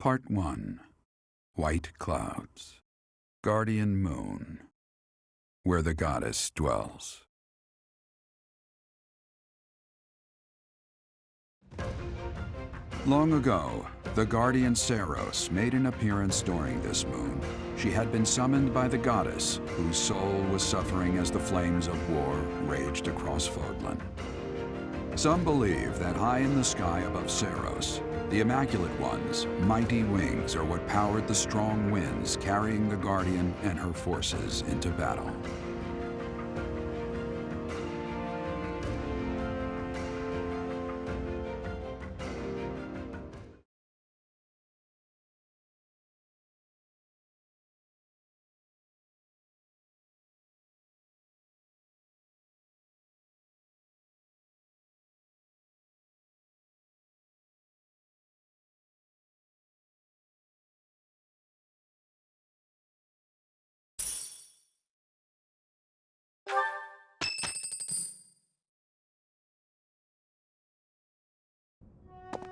Part 1. White Clouds. Guardian Moon. Where the goddess dwells. Long ago, the guardian Seiros made an appearance during this moon. She had been summoned by the goddess, whose soul was suffering as the flames of war raged across Fodlan. Some believe that high in the sky above Seiros, the Immaculate One's mighty wings are what powered the strong winds carrying the Guardian and her forces into battle.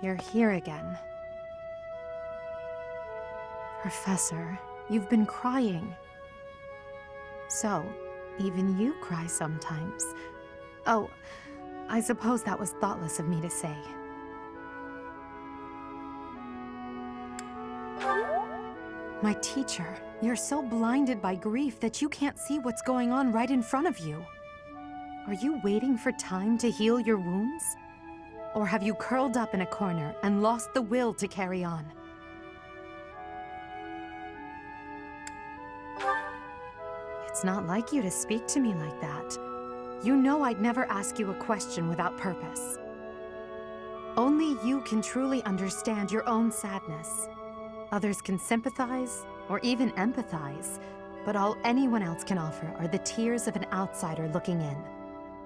You're here again. Professor, you've been crying. So, even you cry sometimes. Oh, I suppose that was thoughtless of me to say. My teacher, you're so blinded by grief that you can't see what's going on right in front of you. Are you waiting for time to heal your wounds? Or have you curled up in a corner and lost the will to carry on? It's not like you to speak to me like that. You know I'd never ask you a question without purpose. Only you can truly understand your own sadness. Others can sympathize, or even empathize, but all anyone else can offer are the tears of an outsider looking in.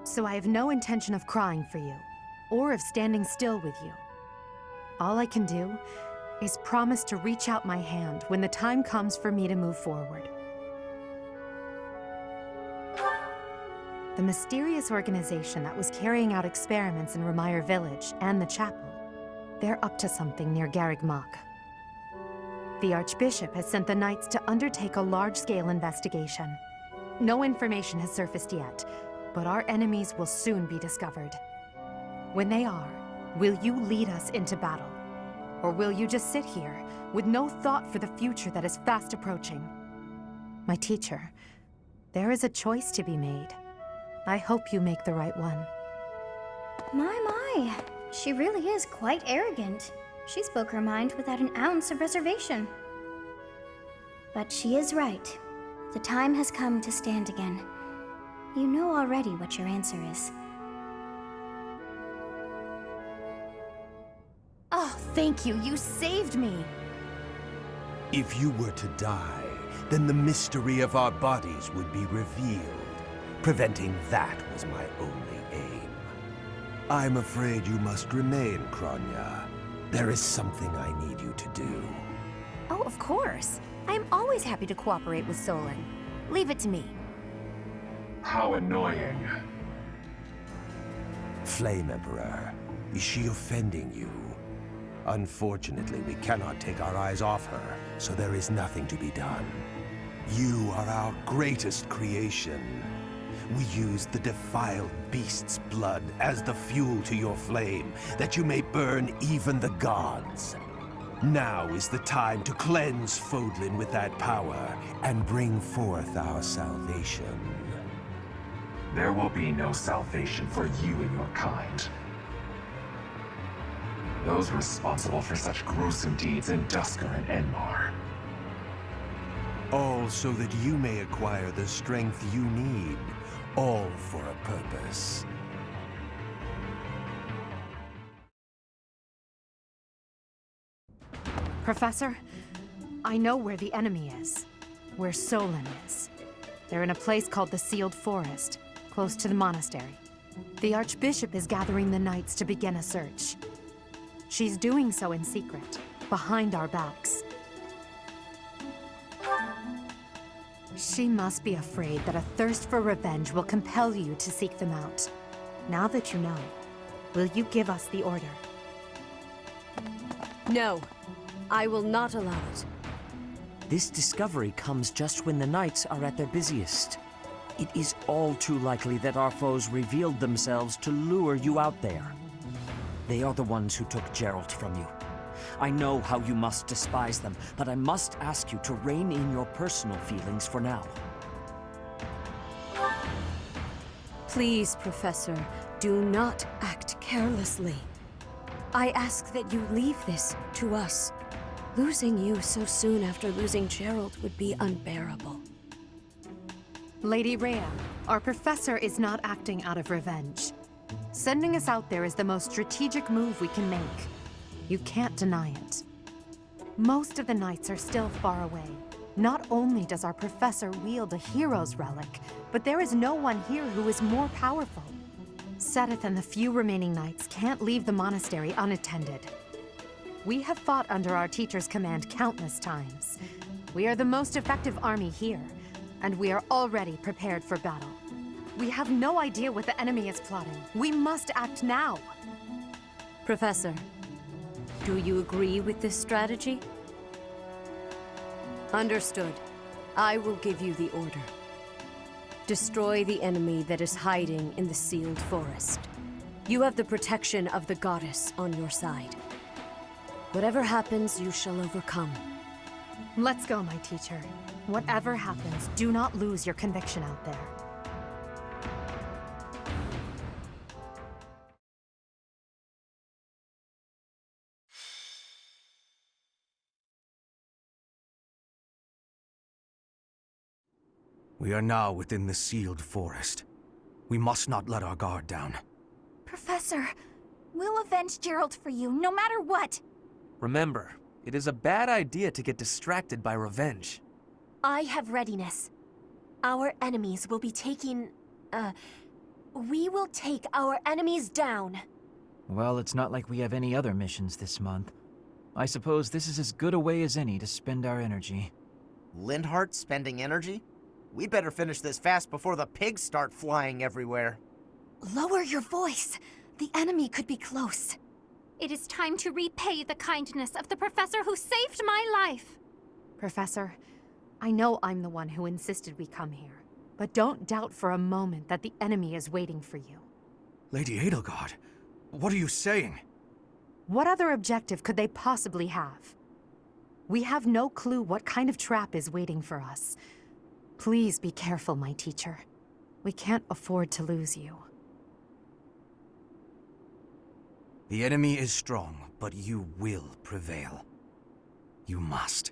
So I have no intention of crying for you, or of standing still with you. All I can do is promise to reach out my hand when the time comes for me to move forward. The mysterious organization that was carrying out experiments in Remire Village and the chapel, they're up to something near Garreg Mach. The Archbishop has sent the Knights to undertake a large-scale investigation. No information has surfaced yet, but our enemies will soon be discovered. When they are, will you lead us into battle? Or will you just sit here, with no thought for the future that is fast approaching? My teacher, there is a choice to be made. I hope you make the right one. My. She really is quite arrogant. She spoke her mind without an ounce of reservation. But she is right. The time has come to stand again. You know already what your answer is. Oh, thank you. You saved me. If you were to die, then the mystery of our bodies would be revealed. Preventing that was my only aim. I'm afraid you must remain, Kronya. There is something I need you to do. Oh, of course. I am always happy to cooperate with Solon. Leave it to me. How annoying. Flame Emperor, is she offending you? Unfortunately, we cannot take our eyes off her, so there is nothing to be done. You are our greatest creation. We use the defiled beast's blood as the fuel to your flame, that you may burn even the gods. Now is the time to cleanse Fodlan with that power, and bring forth our salvation. There will be no salvation for you and your kind. Those responsible for such gruesome deeds in Dusker and Enmar. All so that you may acquire the strength you need, all for a purpose. Professor, I know where the enemy is. Where Solon is. They're in a place called the Sealed Forest, close to the monastery. The Archbishop is gathering the Knights to begin a search. She's doing so in secret, behind our backs. She must be afraid that a thirst for revenge will compel you to seek them out. Now that you know, will you give us the order? No. I will not allow it. This discovery comes just when the knights are at their busiest. It is all too likely that our foes revealed themselves to lure you out there. They are the ones who took Geralt from you. I know how you must despise them, but I must ask you to rein in your personal feelings for now. Please, Professor, do not act carelessly. I ask that you leave this to us. Losing you so soon after losing Geralt would be unbearable. Lady Rhea, our professor is not acting out of revenge. Sending us out there is the most strategic move we can make. You can't deny it. Most of the knights are still far away. Not only does our professor wield a hero's relic, but there is no one here who is more powerful. Seteth and the few remaining knights can't leave the monastery unattended. We have fought under our teacher's command countless times. We are the most effective army here, and we are already prepared for battle. We have no idea what the enemy is plotting. We must act now. Professor, do you agree with this strategy? Understood. I will give you the order. Destroy the enemy that is hiding in the sealed forest. You have the protection of the goddess on your side. Whatever happens, you shall overcome. Let's go, my teacher. Whatever happens, do not lose your conviction out there. We are now within the sealed forest. We must not let our guard down. Professor, we'll avenge Geralt for you, no matter what. Remember, it is a bad idea to get distracted by revenge. I have readiness. Our enemies will be taking... we will take our enemies down. Well, it's not like we have any other missions this month. I suppose this is as good a way as any to spend our energy. Lindhart spending energy? We'd better finish this fast before the pigs start flying everywhere. Lower your voice. The enemy could be close. It is time to repay the kindness of the professor who saved my life. Professor, I know I'm the one who insisted we come here, but don't doubt for a moment that the enemy is waiting for you. Lady Edelgard, what are you saying? What other objective could they possibly have? We have no clue what kind of trap is waiting for us. Please be careful, my teacher. We can't afford to lose you. The enemy is strong, but you will prevail. You must.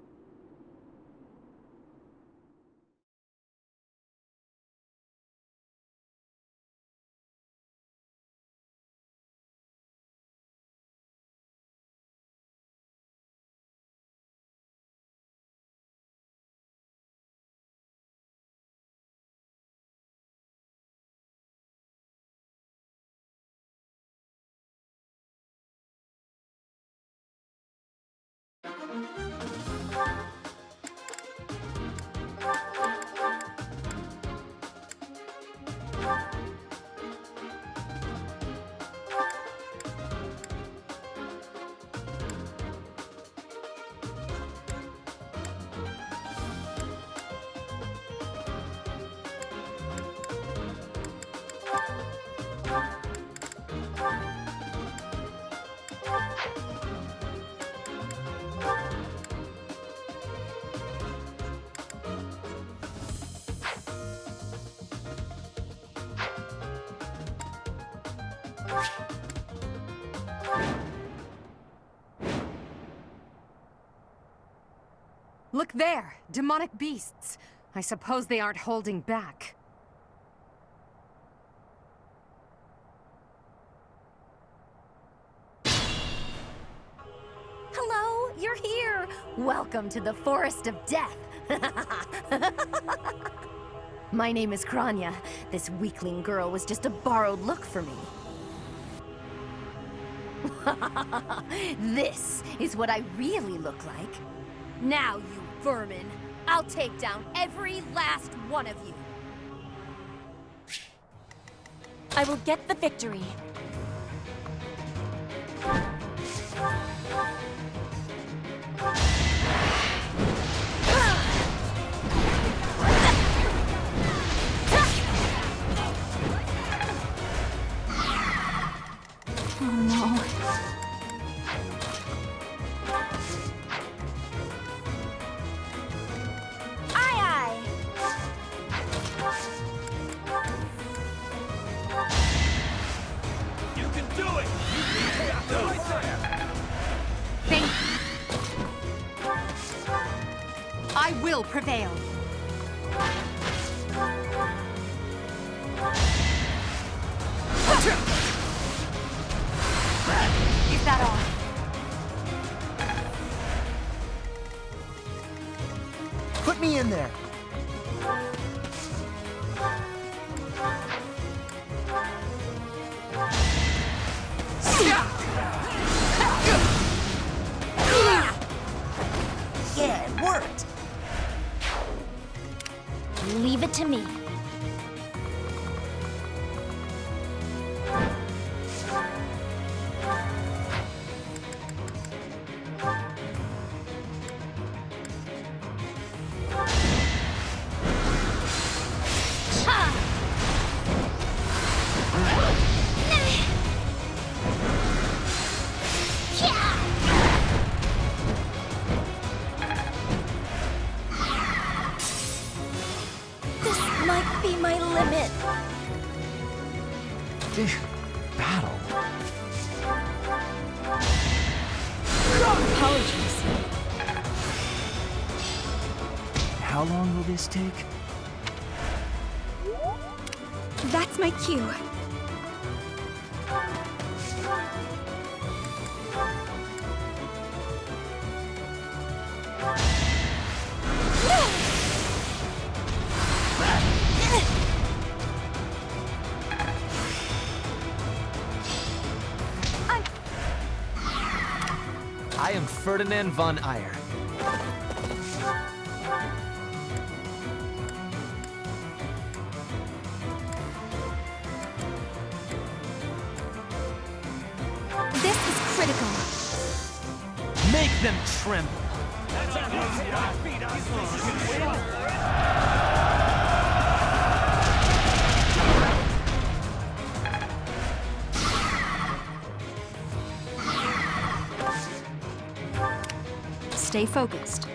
Look there! Demonic beasts! I suppose they aren't holding back. Hello, you're here! Welcome to the Forest of Death! My name is Kronya. This weakling girl was just a borrowed look for me. This is what I really look like. Now, you vermin, I'll take down every last one of you. I will get the victory. Oh no. Aye, aye. You can do it! Thank you. I will prevail. Is that all? Put me in there. Yeah, it worked. Leave it to me. This might be my limit. This battle. Apologies. How long will this take? That's my cue. I am Ferdinand von Eyre. This is critical. Make them tremble. Stay focused.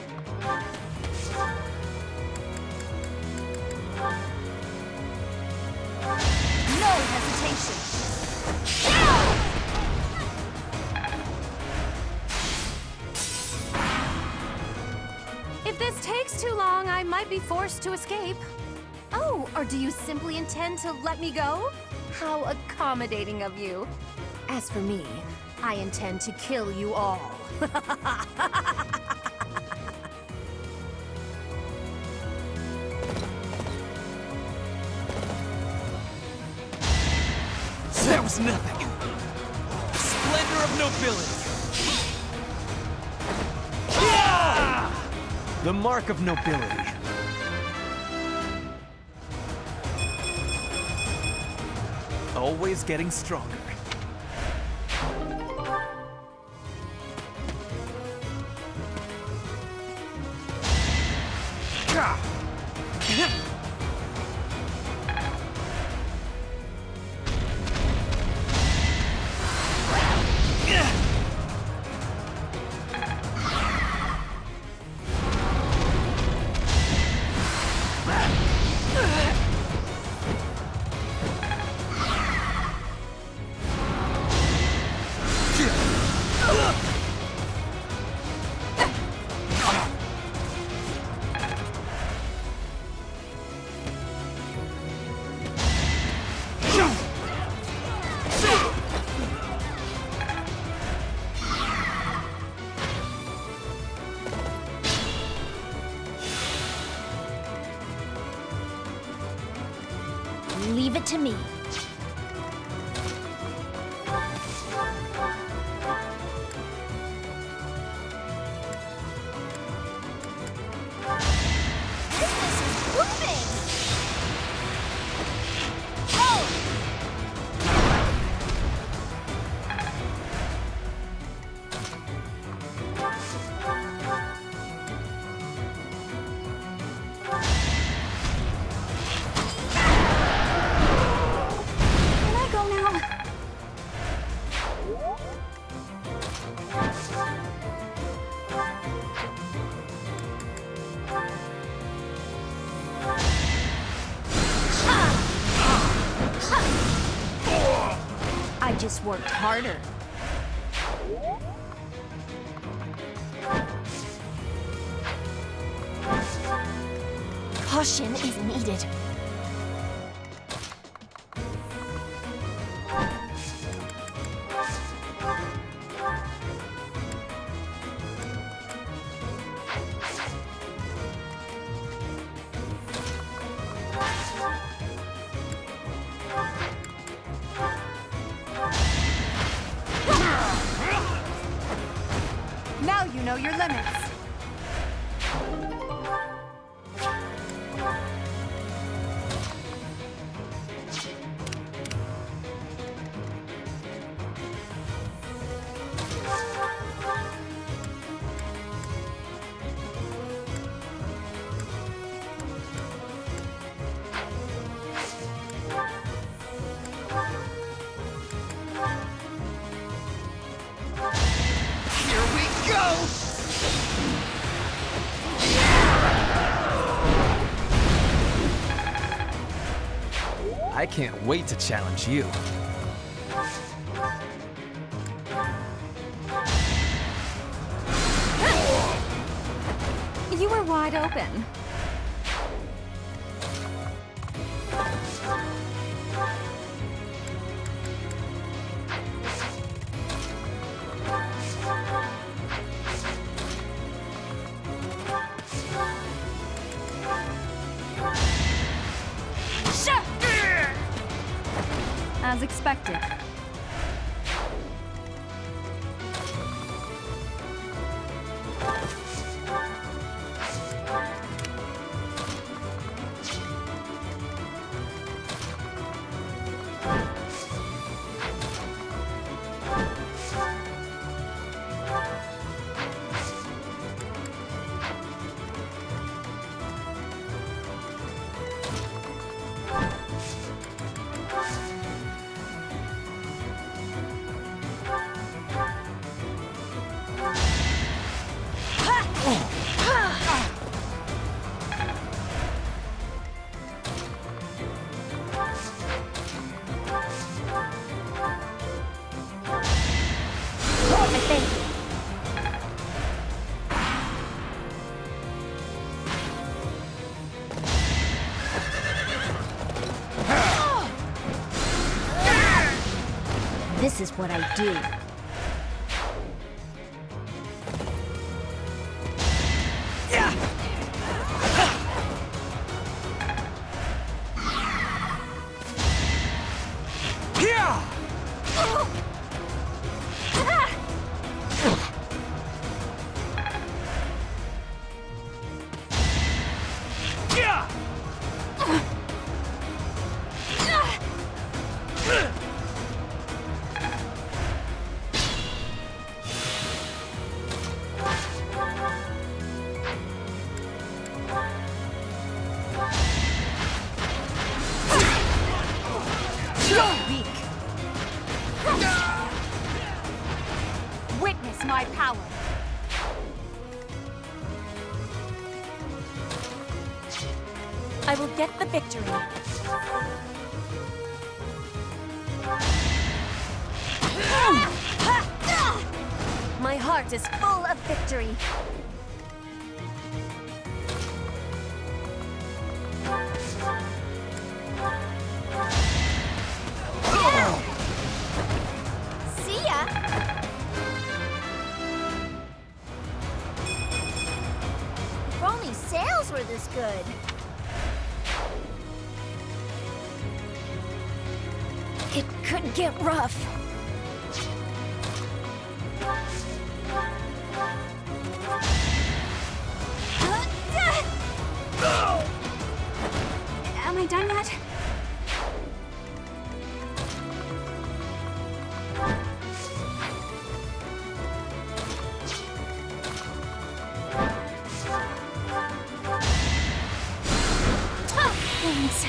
No hesitation. If this takes too long, I might be forced to escape. Oh, or do you simply intend to let me go? How accommodating of you. As for me, I intend to kill you all. That was nothing. Splendor of nobility. The mark of nobility. Always getting stronger. Leave it to me. Business is booming! just worked harder. Caution is needed. Now you know your limits. I can't wait to challenge you. You were wide open. As expected. This is what I do. Witness my power. I will get the victory. My heart is full of victory. See ya! If only sales were this good. It could get rough. Am I done yet? Thanks.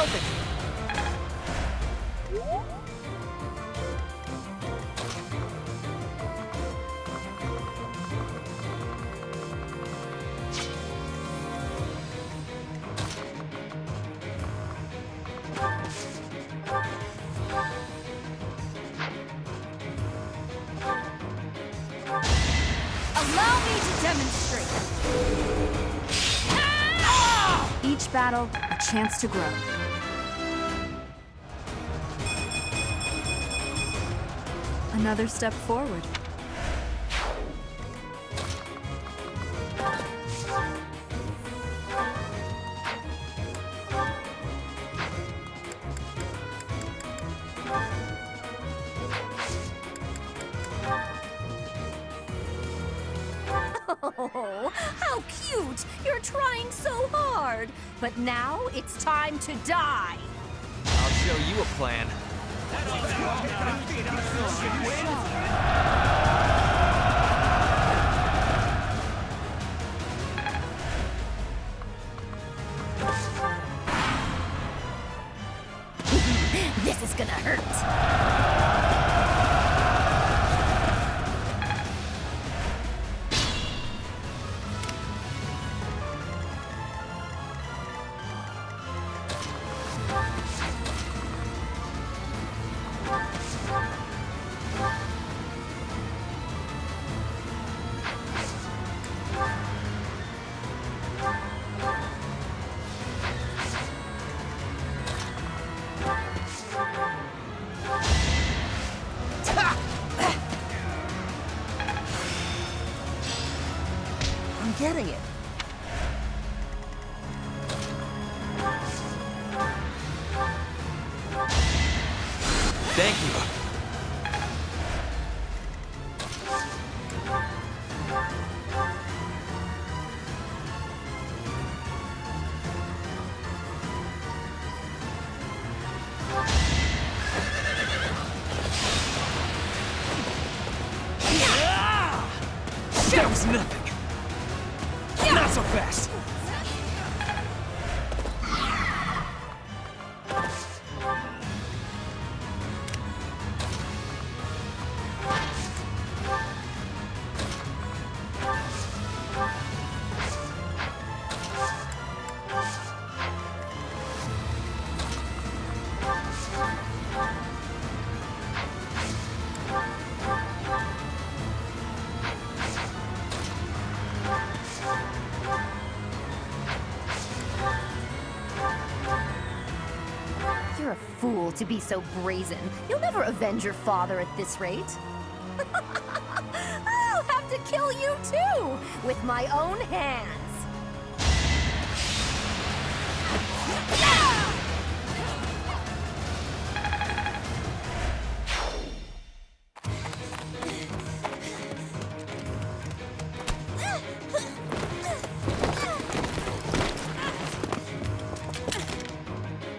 open! Allow me to demonstrate. Each battle, a chance to grow. Another step forward. Oh, how cute! You're trying so hard. But now it's time to die. I'll show you a plan. This is gonna hurt. I'm getting it. Thank you. That was nothing. Not so fast. You're a fool to be so brazen. You'll never avenge your father at this rate. I'll have to kill you too, with my own hands.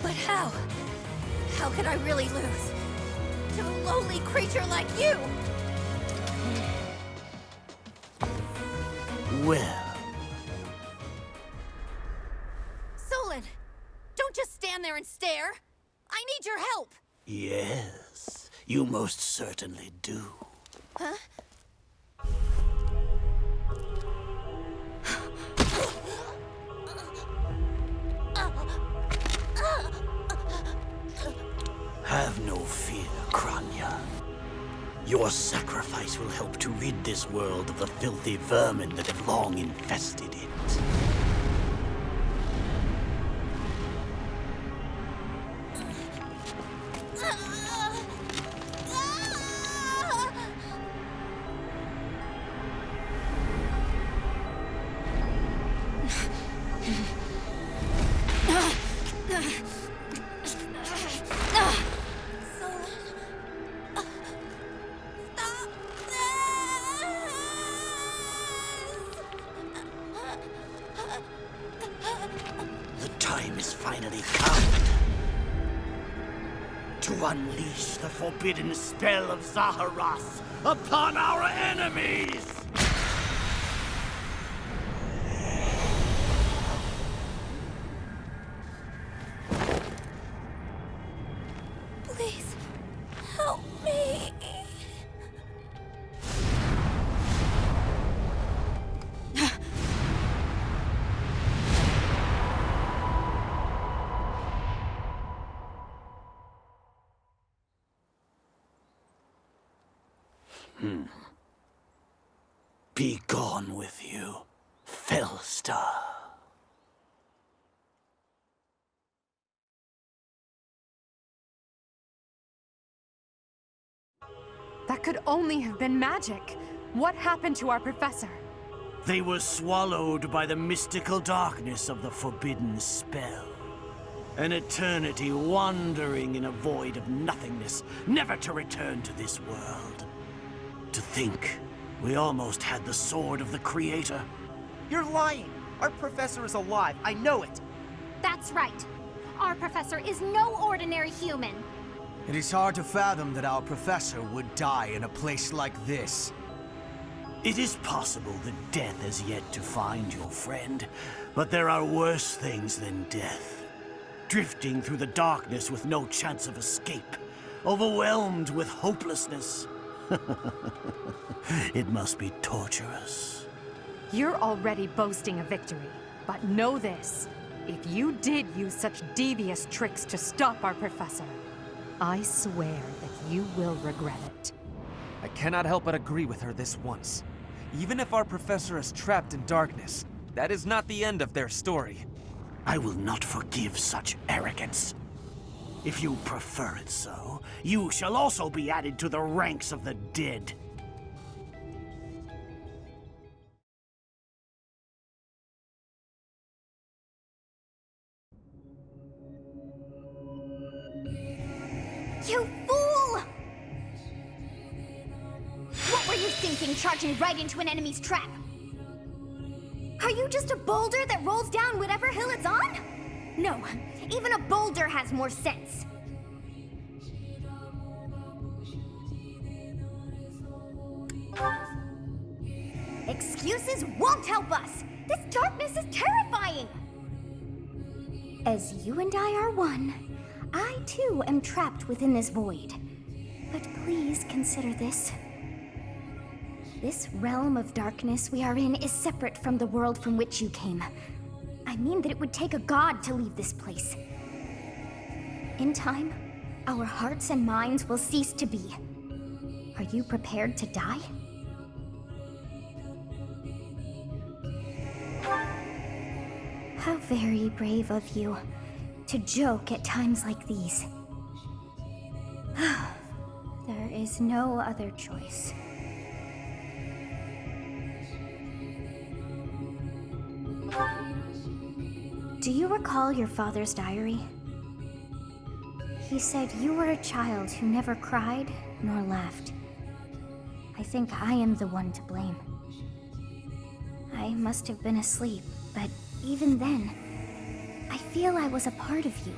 But how? How could I really lose to a lowly creature like you? Well, Solon, don't just stand there and stare. I need your help. yes, you most certainly do. Huh? Have no fear, Kronya. Your sacrifice will help to rid this world of the filthy vermin that have long infested it. The time is finally come to unleash the forbidden spell of Zaharas upon our enemies! Be gone with you, Fellstar. That could only have been magic. What happened to our professor? They were swallowed by the mystical darkness of the forbidden spell. An eternity wandering in a void of nothingness, never to return to this world. To think, we almost had the sword of the Creator. You're lying! Our professor is alive, I know it! That's right. Our professor is no ordinary human. It is hard to fathom that our professor would die in a place like this. It is possible that death has yet to find your friend, but there are worse things than death. Drifting through the darkness with no chance of escape, overwhelmed with hopelessness. It must be torturous. You're already boasting a victory, but know this. If you did use such devious tricks to stop our professor, I swear that you will regret it. I cannot help but agree with her this once. Even if our professor is trapped in darkness, that is not the end of their story. I will not forgive such arrogance. If you prefer it so, you shall also be added to the ranks of the dead. You fool! What were you thinking, charging right into an enemy's trap? Are you just a boulder that rolls down whatever hill it's on? No, even a boulder has more sense. Excuses won't help us! This darkness is terrifying! As you and I are one, I too am trapped within this void. But please consider this. This realm of darkness we are in is separate from the world from which you came. I mean that it would take a god to leave this place. In time, our hearts and minds will cease to be. Are you prepared to die? How very brave of you to joke at times like these. There is no other choice. Do you recall your father's diary? He said you were a child who never cried nor laughed. I think I am the one to blame. I must have been asleep, but even then, I feel I was a part of you.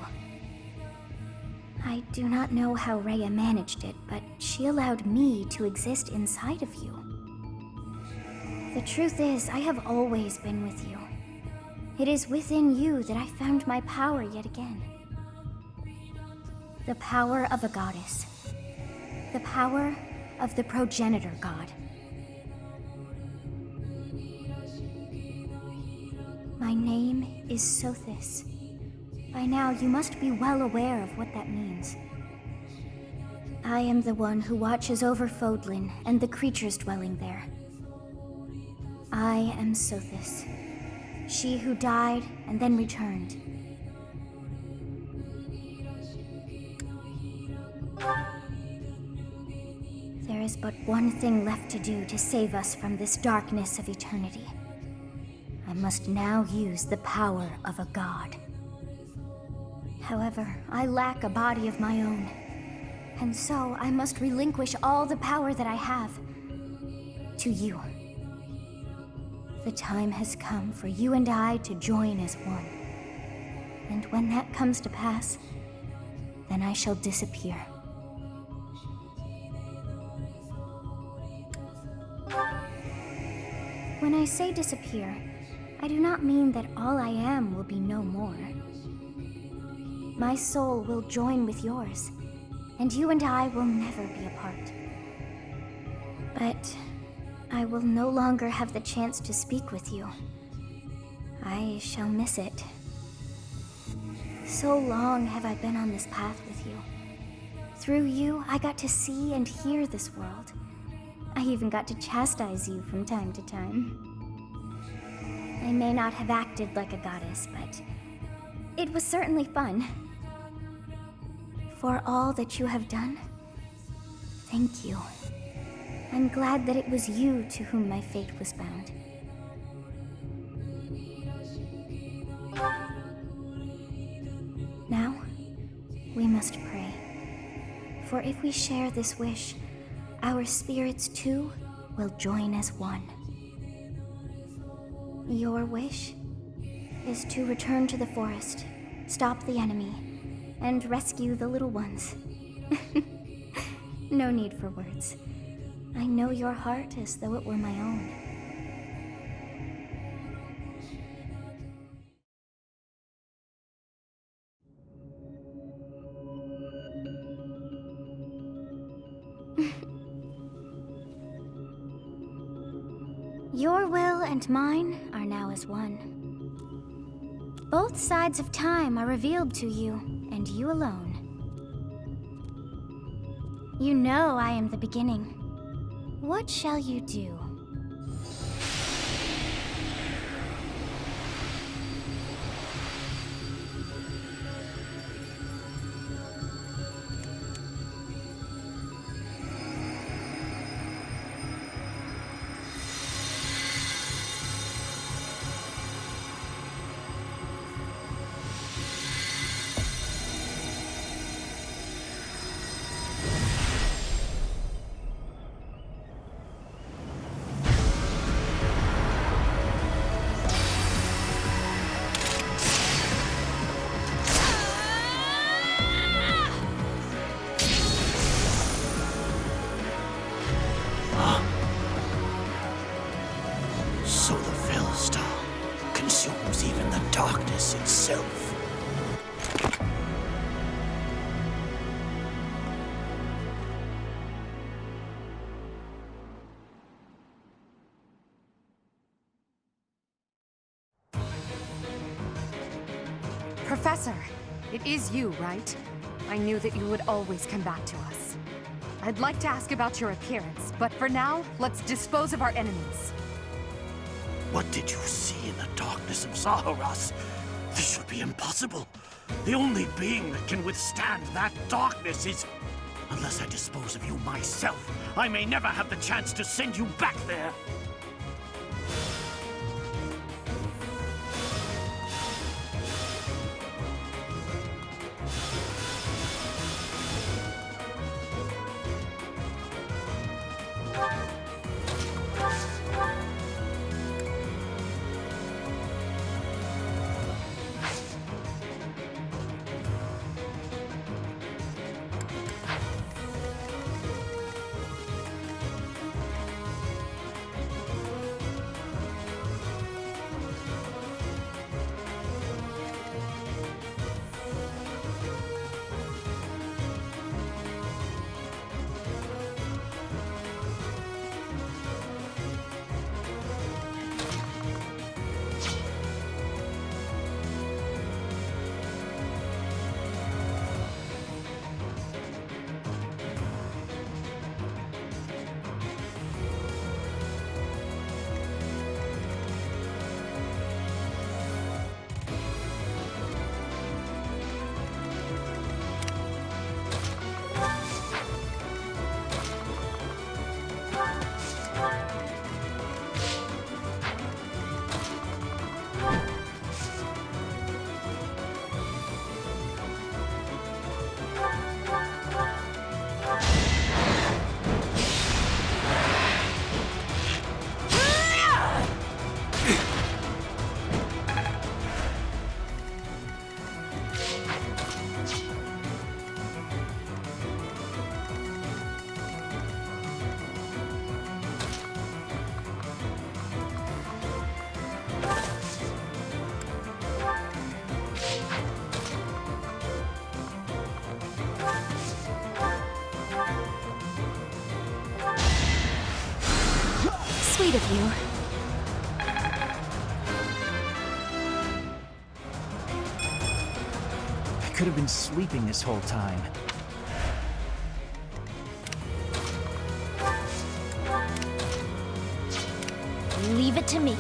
I do not know how Rhea managed it, but she allowed me to exist inside of you. The truth is, I have always been with you. It is within you that I found my power yet again. The power of a goddess. The power of the progenitor god. My name is Sothis. By now, you must be well aware of what that means. I am the one who watches over Fodlan and the creatures dwelling there. I am Sothis. She who died and then returned. There is but one thing left to do to save us from this darkness of eternity. I must now use the power of a god. However, I lack a body of my own, and so I must relinquish all the power that I have to you. The time has come for you and I to join as one. And when that comes to pass, then I shall disappear. When I say disappear, I do not mean that all I am will be no more. My soul will join with yours, and you and I will never be apart. But I will no longer have the chance to speak with you. I shall miss it. So long have I been on this path with you. Through you, I got to see and hear this world. I even got to chastise you from time to time. I may not have acted like a goddess, but it was certainly fun. For all that you have done, thank you. I'm glad that it was you to whom my fate was bound. Now, we must pray. For if we share this wish, our spirits too will join as one. Your wish is to return to the forest, stop the enemy, and rescue the little ones. No need for words. I know your heart as though it were my own. Your will and mine are now as one. Both sides of time are revealed to you, and you alone. You know I am the beginning. What shall you do? Darkness itself. Professor, it is you, right? I knew that you would always come back to us. I'd like to ask about your appearance, but for now, let's dispose of our enemies. What did you see in the darkness of Seiros? This should be impossible. The only being that can withstand that darkness is... Unless I dispose of you myself, I may never have the chance to send you back there. Sweet of you. I could have been sleeping this whole time. Leave it to me.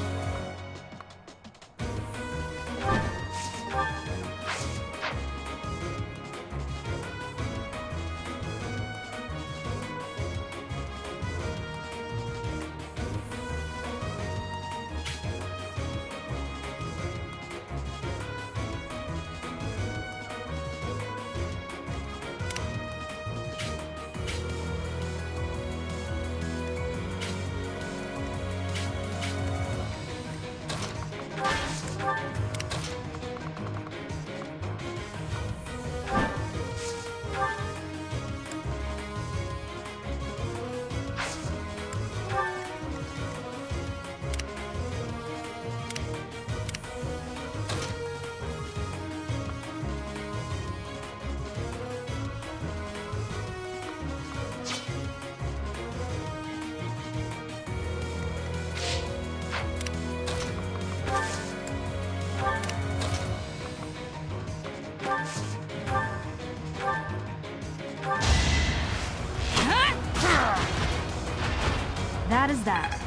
That is that.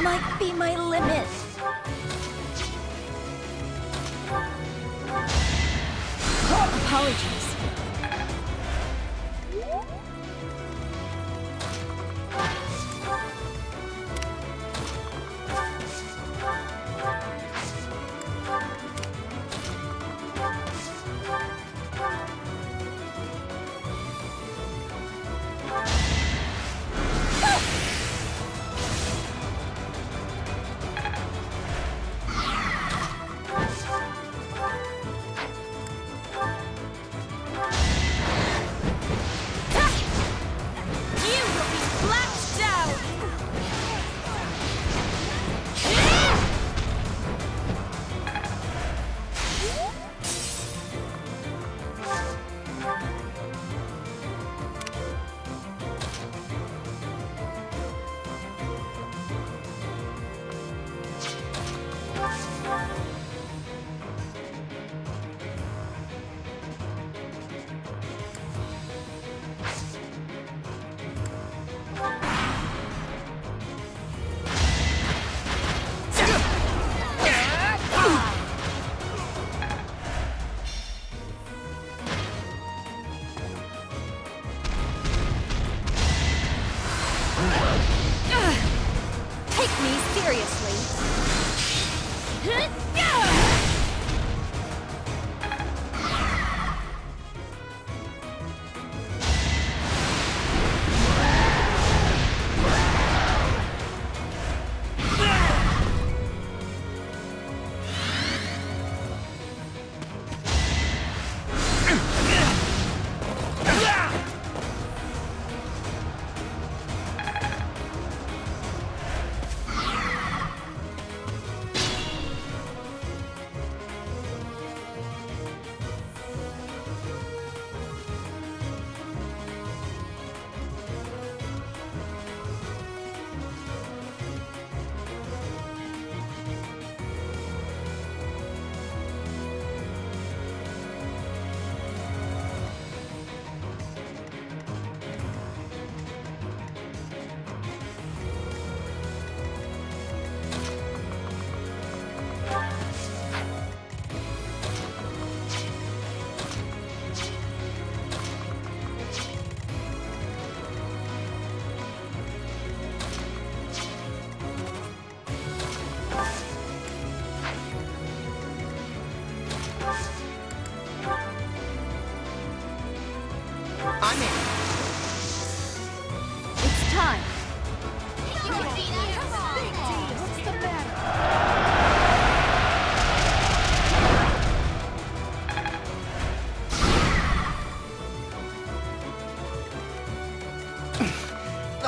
Might be my limit. Apologies.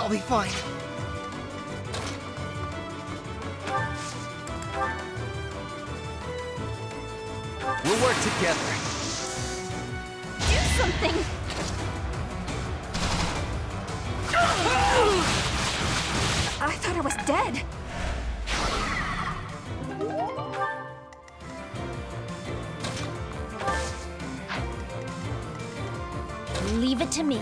I'll be fine. We'll work together. Do something! I thought I was dead. Leave it to me.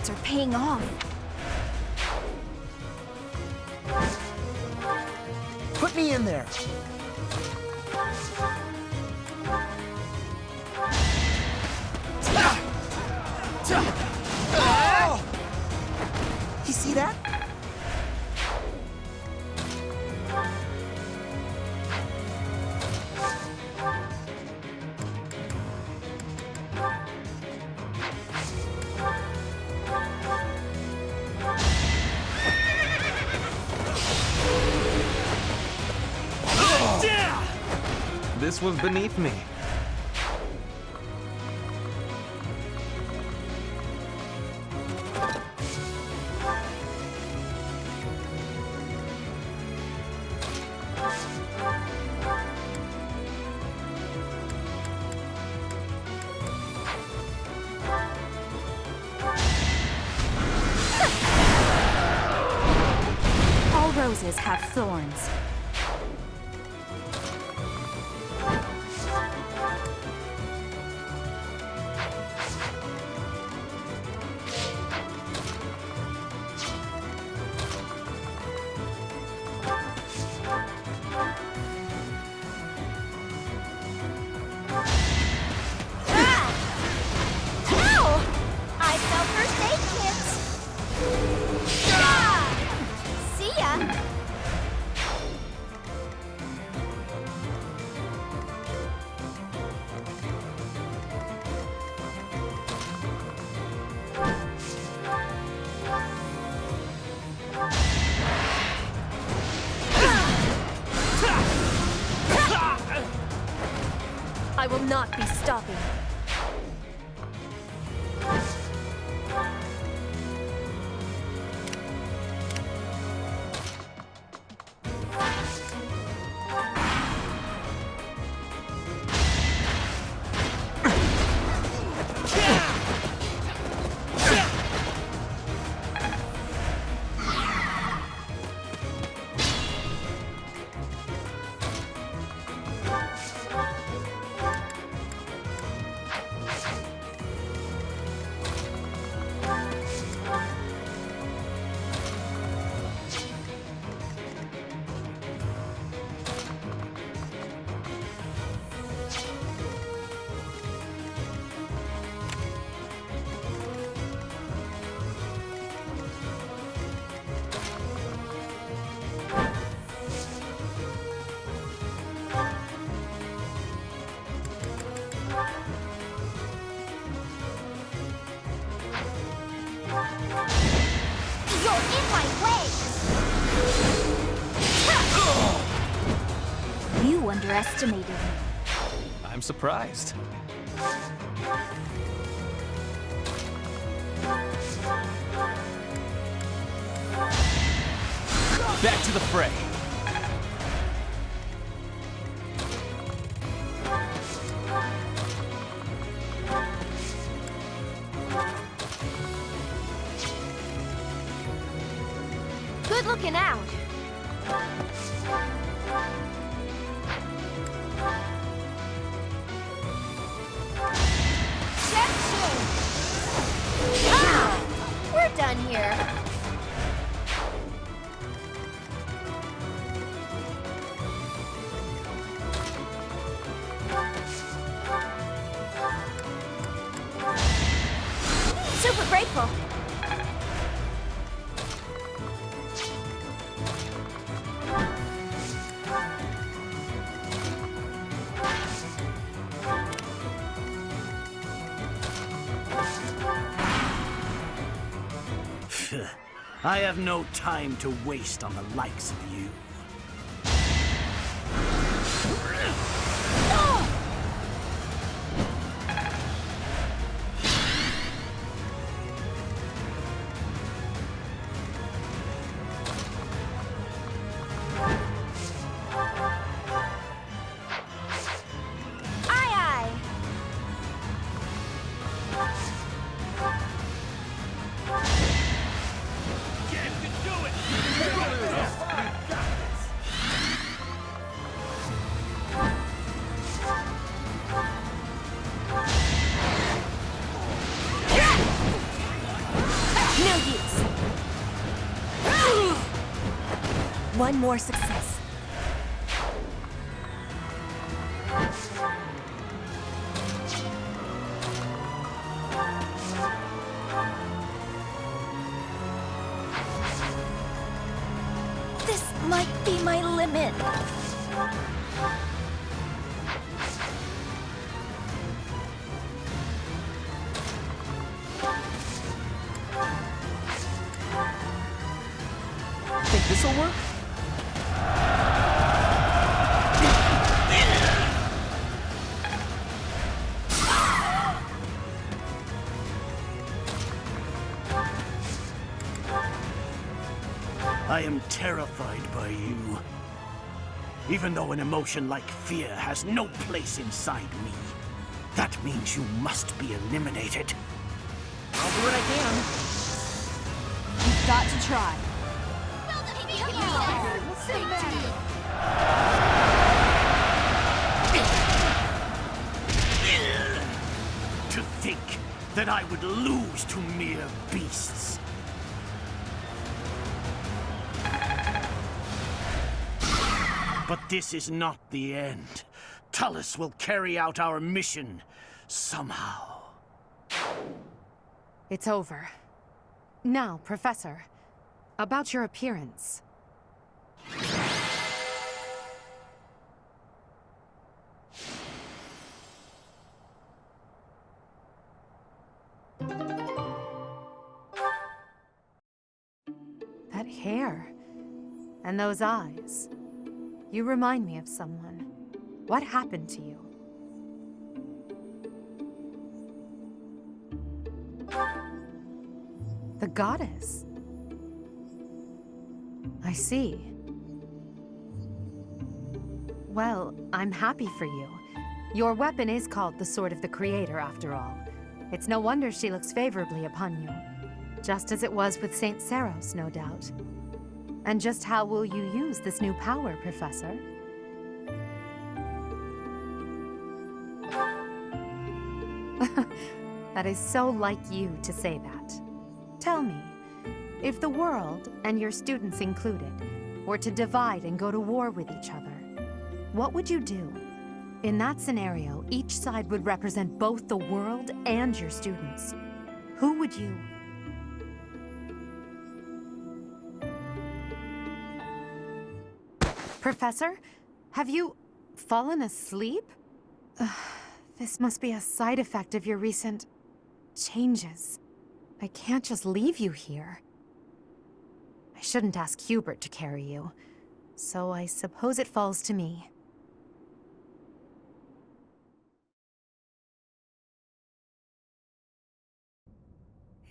Are paying off. Put me in there. You see that? This was beneath me. All roses have thorns. I will not be stopping. You underestimated me. I'm surprised. Back to the fray. looking out. Ah! We're done here. Super grateful. I have no time to waste on the likes of you. One more success. This might be my limit. Think this'll work? I am terrified by you. Even though an emotion like fear has no place inside me, that means you must be eliminated. I'll do what I can. You've got to try. To think that I would lose to mere beasts. But this is not the end. Tullus will carry out our mission somehow. It's over. Now, Professor, about your appearance. That hair. And those eyes. You remind me of someone. What happened to you? The goddess. I see. Well, I'm happy for you. Your weapon is called the Sword of the Creator, after all. It's no wonder she looks favorably upon you. Just as it was with Saint Seiros, no doubt. And just how will you use this new power, Professor? That is so like you to say that. Tell me, if the world, and your students included, were to divide and go to war with each other, what would you do? In that scenario, each side would represent both the world and your students. Who would you... Professor, have you fallen asleep? This must be a side effect of your recent changes. I can't just leave you here. I shouldn't ask Hubert to carry you, so I suppose it falls to me.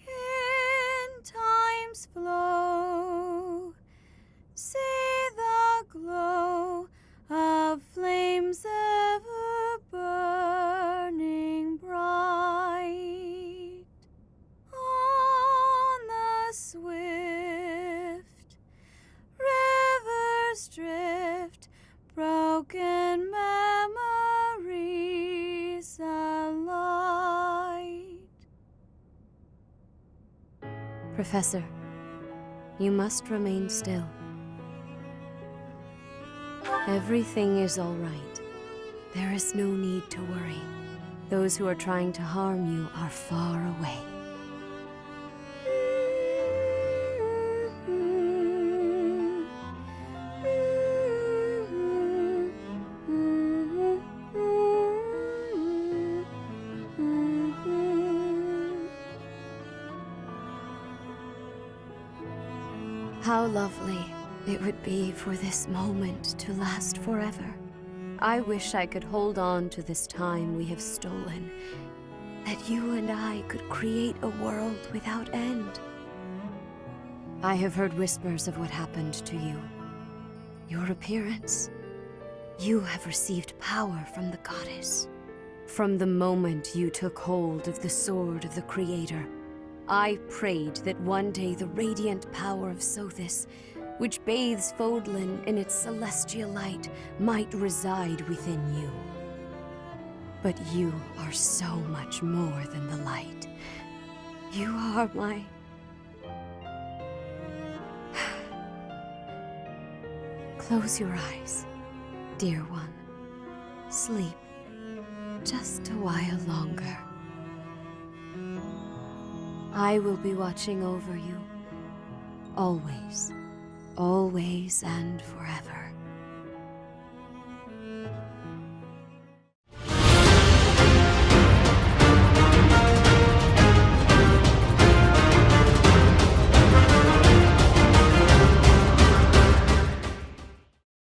In time's flow, see the glow of flames ever burning bright on the swift Professor, you must remain still. Everything is all right. There is no need to worry. Those who are trying to harm you are far away. How lovely it would be for this moment to last forever. I wish I could hold on to this time we have stolen, that you and I could create a world without end. I have heard whispers of what happened to you. Your appearance. You have received power from the goddess. From the moment you took hold of the sword of the Creator, I prayed that one day the radiant power of Sothis, which bathes Fodlan in its celestial light, might reside within you. But you are so much more than the light. You are my... Close your eyes, dear one. Sleep just a while longer. I will be watching over you, always, always and forever.